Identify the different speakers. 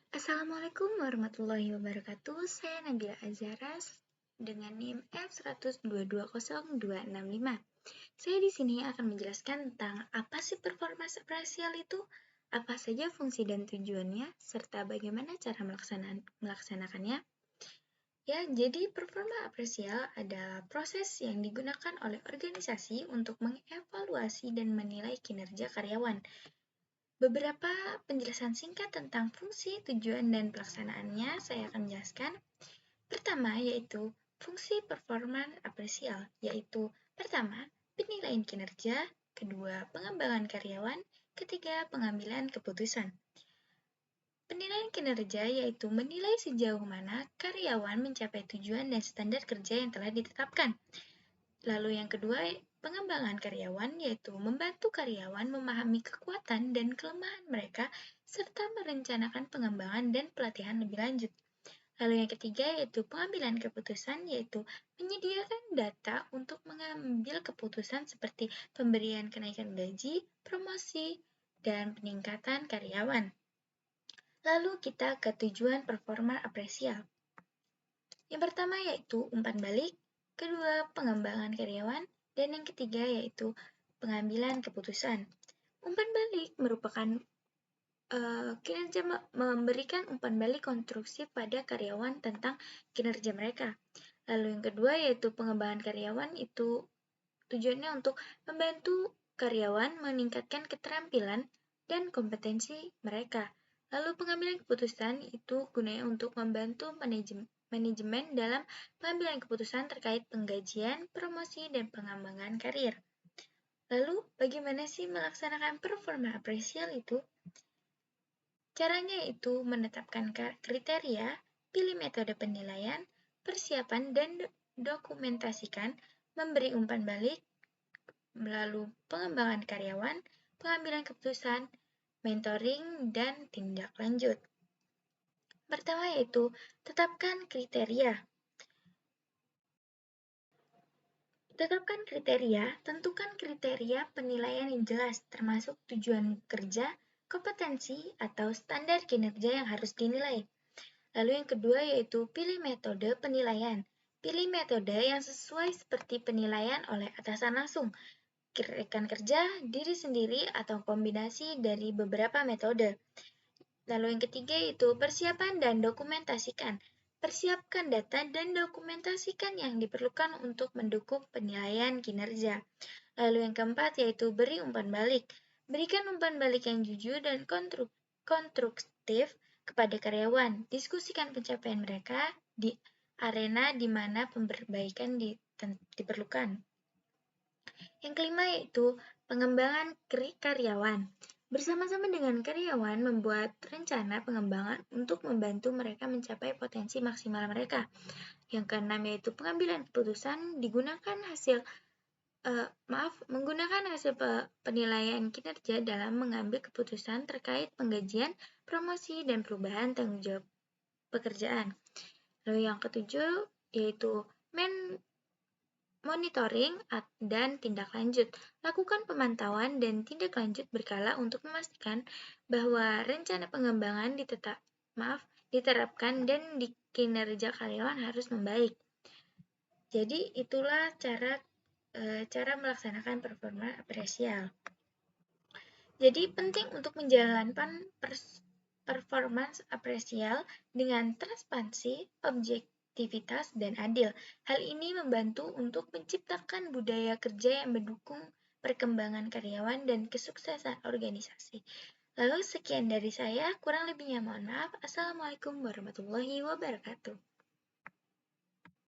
Speaker 1: Assalamualaikum warahmatullahi wabarakatuh. Saya Nabila Azaras dengan NIM F1220265. Saya di sini akan menjelaskan tentang apa sih performance apresial itu, apa saja fungsi dan tujuannya, serta bagaimana cara melaksanakannya. Ya, jadi performa apresial adalah proses yang digunakan oleh organisasi untuk mengevaluasi dan menilai kinerja karyawan. Beberapa penjelasan singkat tentang fungsi, tujuan, dan pelaksanaannya saya akan jelaskan. Pertama, yaitu fungsi performance apresial, yaitu pertama, penilaian kinerja, kedua, pengembangan karyawan, ketiga, pengambilan keputusan. Penilaian kinerja yaitu menilai sejauh mana karyawan mencapai tujuan dan standar kerja yang telah ditetapkan. Lalu yang kedua, pengembangan karyawan yaitu membantu karyawan memahami kekuatan dan kelemahan mereka serta merencanakan pengembangan dan pelatihan lebih lanjut. Lalu yang ketiga yaitu pengambilan keputusan yaitu menyediakan data untuk mengambil keputusan seperti pemberian kenaikan gaji, promosi, dan peningkatan karyawan. Lalu kita ke tujuan performa apresial. Yang pertama yaitu umpan balik, kedua pengembangan karyawan, dan yang ketiga yaitu pengambilan keputusan. Umpan balik merupakan kinerja memberikan umpan balik konstruksi pada karyawan tentang kinerja mereka. Lalu yang kedua yaitu pengembangan karyawan itu tujuannya untuk membantu karyawan meningkatkan keterampilan dan kompetensi mereka. Lalu pengambilan keputusan itu gunanya untuk membantu manajemen dalam pengambilan keputusan terkait penggajian, promosi, dan pengembangan karir. Lalu, bagaimana sih melaksanakan performa apresial itu? Caranya itu menetapkan kriteria, pilih metode penilaian, persiapan, dan dokumentasikan, memberi umpan balik, melalui pengembangan karyawan, pengambilan keputusan, mentoring, dan tindak lanjut. Pertama yaitu tetapkan kriteria. Tetapkan kriteria, tentukan kriteria penilaian yang jelas termasuk tujuan kerja, kompetensi, atau standar kinerja yang harus dinilai. Lalu yang kedua yaitu pilih metode penilaian. Pilih metode yang sesuai seperti penilaian oleh atasan langsung, rekan kerja, diri sendiri, atau kombinasi dari beberapa metode. Lalu yang ketiga yaitu persiapan dan dokumentasikan. Persiapkan data dan dokumentasikan yang diperlukan untuk mendukung penilaian kinerja. Lalu yang keempat yaitu beri umpan balik. Berikan umpan balik yang jujur dan konstruktif kepada karyawan. Diskusikan pencapaian mereka di arena di mana perbaikan diperlukan. Yang kelima yaitu pengembangan karyawan. Bersama-sama dengan karyawan membuat rencana pengembangan untuk membantu mereka mencapai potensi maksimal mereka. Yang keenam yaitu pengambilan keputusan menggunakan hasil penilaian kinerja dalam mengambil keputusan terkait penggajian, promosi, dan perubahan tanggung jawab pekerjaan. Lalu yang ketujuh yaitu monitoring dan tindak lanjut. Lakukan pemantauan dan tindak lanjut berkala untuk memastikan bahwa rencana pengembangan diterapkan dan kinerja karyawan harus membaik. Jadi itulah cara melaksanakan performa apresial. Jadi penting untuk menjalankan performance apresial dengan transparansi, objektivitas, dan adil. Hal ini membantu untuk menciptakan budaya kerja yang mendukung perkembangan karyawan dan kesuksesan organisasi. Lalu sekian dari saya, kurang lebihnya mohon maaf. Assalamualaikum warahmatullahi wabarakatuh.